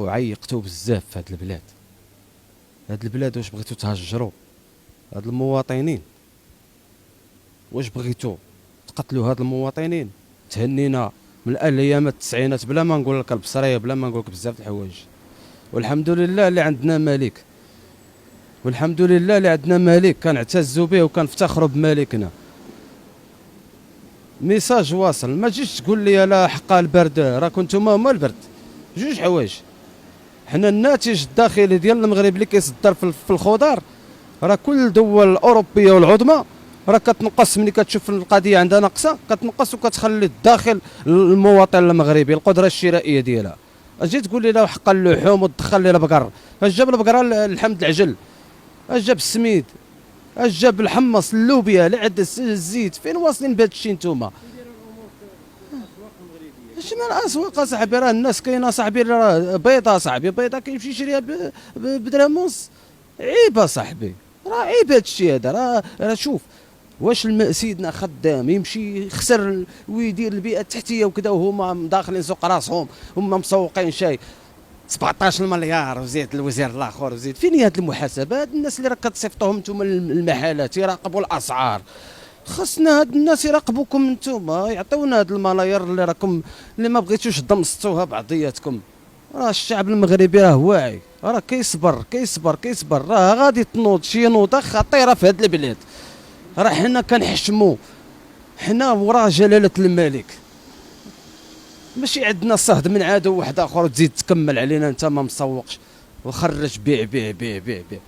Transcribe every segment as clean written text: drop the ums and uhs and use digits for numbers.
عيقتوا بزاف في هاد البلاد. هاد البلاد واش بغيتوا تهجروا هاد المواطنين؟ واش بغيتوا تقتلوا هاد المواطنين؟ تهنينا من الايام التسعينات بلا ما نقول لك البصريه، بلا ما نقول لك بزاف د الحوايج. والحمد لله اللي عندنا ملك، والحمد لله اللي عندنا ملك كنعتزوا به وكنفتخروا بملكنا. ميساج واصل، ما تجيش تقول لي لا حقا البرد، راه كنتم هما البرد. جوج حوايج، حنا الناتج الداخلي ديال المغرب اللي كيصدر في الخضار، راه كل الدول الاوروبيه والعظمى راه كتنقص. ملي كتشوف القضيه عندها ناقصه كتنقص وكتخلي الداخل المواطن المغربي القدره الشرائيه ديالها. اجي تقول لي لا حقا اللحوم وتدخل لي البقر، اش جاب البقره؟ الحمد العجل. اش جاب السميد؟ اش جاب الحمص، اللوبيا، العدس، الزيت؟ فين واصلين بهذا الشيء نتوما؟ اش من الاسواق اصاحبي؟ راه الناس كاينه صاحبي، راه بيضه صاحبي، بيضه كيمشي يشريها بدرهم ونص. عيب اصاحبي، راه عيب هذا الشيء هذا. راه شوف، واش سيدنا خدام يمشي يخسر ويدير البيئه التحتيه وكذا وهما داخلين سوق راسهم، هما مسوقين شاي 17 مليار وزيد الوزير الاخر وزيد؟ فين هي هذه المحاسبه؟ هاد الناس اللي راك كتصيفطوهم نتوما المحلات يراقبوا الاسعار، خاصنا هاد الناس يراقبوكم نتوما، يعطيونا هاد الملايير اللي راكم اللي ما بغيتوش ضمستوها بعضياتكم. راه الشعب المغربي راه واعي، راه كيصبر كيصبر كيصبر، راه غادي تنوض شي نوضه خطيره في هاد البلاد. راه حنا كنحشموا، حنا ورا جلاله الملك، ماشي عندنا صهد من عدو واحد اخر وتزيد تكمل علينا انت ما مسوقش وخرج بيع بيع بيع بيع بيع.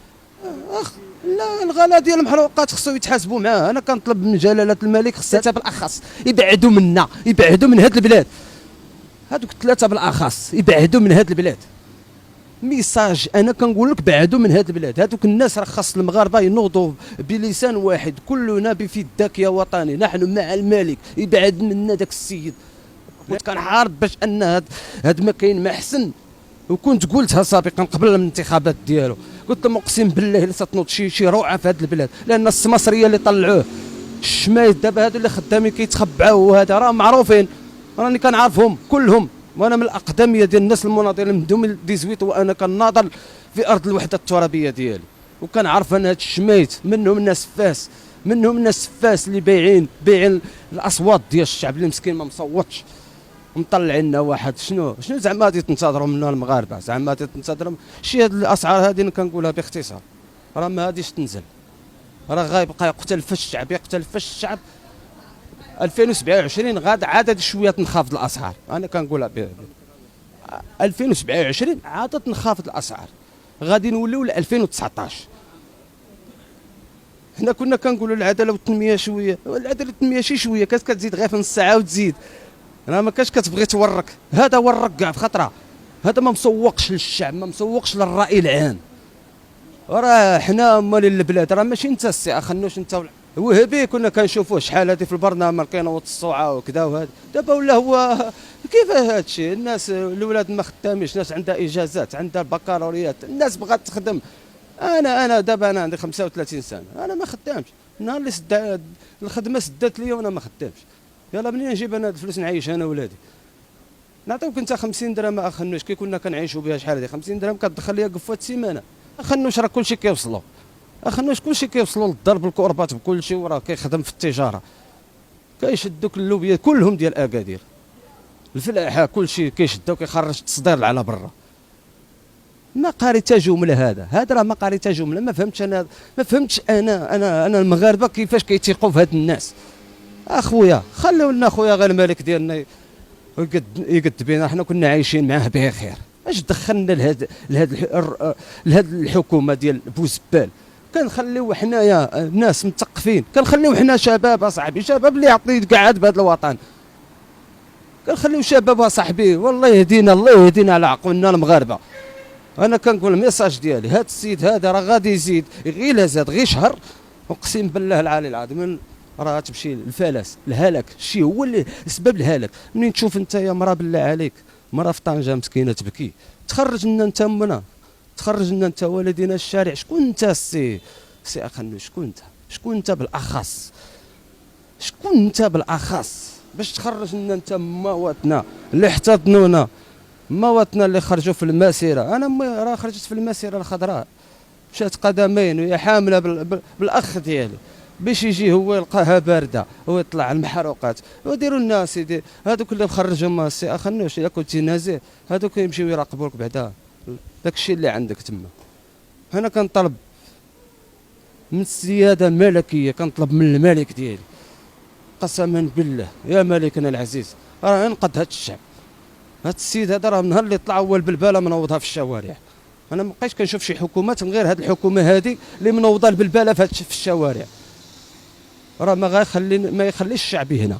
لا، الغلاء ديال المحروقات خصو يتحاسبوا معاه. انا كنطلب من جلاله الملك خصها بالاخص يبعدوا منا، يبعدوا من هاد البلاد، هادوك الثلاثه بالاخص يبعدوا من هاد البلاد. ميساج انا كنقول لك بعدوا من هاد البلاد. هادوك الناس راه خاص المغاربه ينوضوا بلسان واحد، كلنا بفداك يا وطني، نحن مع الملك، يبعد منا داك السيد. كنت كنعارض باش ان هاد ما كاين ما احسن، وكنت قلتها سابقا قبل الانتخابات ديالو، قلت لهم اقسم بالله الا ستنوض شي روعه في هاد البلاد، لان السماسريه اللي طلعوه، الشمايت دابا هادو اللي خدامين كيتخبعوا وهذا راه معروفين، راني كنعرفهم كلهم، وانا من الاقدميه ديال الناس المناضلين من 2018 وانا كناضل في ارض الوحده الترابيه ديالي، وكنعرف ان هاد الشمايت منهم الناس فاس، منهم الناس فاس اللي بايعين الاصوات ديال الشعب اللي مسكين ما مصوتش، مطلعين لنا واحد. شنو زعما غادي تنتظروا منا المغاربه؟ زعما غادي تنتظروا شي هاد الاسعار هذه؟ كنقولها باختصار راه ما غاديش تنزل، راه غيبقى يقتل في الشعب، يقتل في الشعب. 2027 غاد عاد شويه تنخفض الاسعار، انا كنقولها 2027 عاد تنخفض الاسعار، غادي نوليو ل 2019. حنا كنا كنقولوا العداله والتنميه شويه، العداله والتنميه شي شويه كتزيد غير في نص ساعه وتزيد، راه ما كاش كتبغي تورك. هذا ورك كاع في خطره، هذا ما مسوقش للشعب، ما مسوقش للراي العام. راه حنا مال البلاد، راه ماشي انت السي اخنوش انت وهبي كنا كنشوفوه شحال هذه في البرنامج كينوض الصوعه وكذا وهذا، دابا ولا هو كيف هذا الشيء؟ الناس الاولاد ما خدامينش، الناس عندها اجازات، عندها البكالوريات، الناس بغات تخدم. انا دابا انا عندي 35 سنه، انا ما خدامش، النهار اللي الخدمه سدات لي وانا ما خدامش، يلا منين نجيب انا هاد الفلوس نعيش انا ولادي؟ نعطيوك انت 50 درهم اخنوش كي كنا كنعيشوا بها شحال هذه 50 درهم كتدخل ليا قفوه سيمانه. اخنوش راه كلشي كيوصلوا، اخنوش كلشي كيوصلوا للضرب بالكربات بكلشي، وراه كيخدم في التجاره، كيشدوك اللوبيا كلهم ديال اكادير، الفلاحه كلشي كيشدو كيخرج التصدير على برا. ما قريت جمله، هذا راه ما قريت جمله، ما فهمتش انا، ما فهمتش انا المغاربه كيفاش كيتيقوا في هاد الناس. اخويا خليو لنا خويا غير الملك ديالنا يقد بينا، حنا كنا عايشين معاه بخير، اش دخلنا لهاد الحكومه ديال بوزبال؟ كنخليو حنايا ناس مثقفين، كنخليو حنا شباب اصاحبي، شباب اللي يعطي قاعد بهذا الوطن، كنخليو شباب اصاحبي، والله يهدينا الله يهدينا على عقولنا المغاربه. انا كنقول الميساج ديالي، هذا السيد هذا راه غادي يزيد غير زاد غير شهر، اقسم بالله العلي العظيم راه تمشي الفلس الهلاك، الشيء هو اللي سبب الهلاك. منين تشوف انت يا مرا بالله عليك، مرا في طنجه مسكينه تبكي، تخرج لنا انت منا، تخرج لنا انت والدينا الشارع. شكون انت سي اخنو؟ شكون انت بالاخص؟ شكون انت بالاخص باش تخرج لنا انت مواتنا اللي احتضنونا مواطننا اللي خرجوا في المسيره، انا راه خرجت في المسيره الخضراء، مشات قدمين وهي حامله بالاخ ديالي باش يجي هو يلقاها بارده ويطلع على المحروقات. وديروا الناس سيدي هذوك اللي مخرجهم السي اخنوش، الا كنتي نازيه هذوك يمشيو يراقبوك بعدا داكشي اللي عندك تما. انا كنطلب من السياده الملكيه، كنطلب من الملك ديالي قسما بالله يا ملكنا العزيز راه ينقذ هذا الشعب. هذا السيد هذا راه من نهار اللي طلع هو البلباله منوضها في الشوارع. انا ما بقيتش كنشوف شي حكومات من غير هذه الحكومه هذه اللي منوضه البلباله في الشوارع. راه ما يخليش الشعب هنا.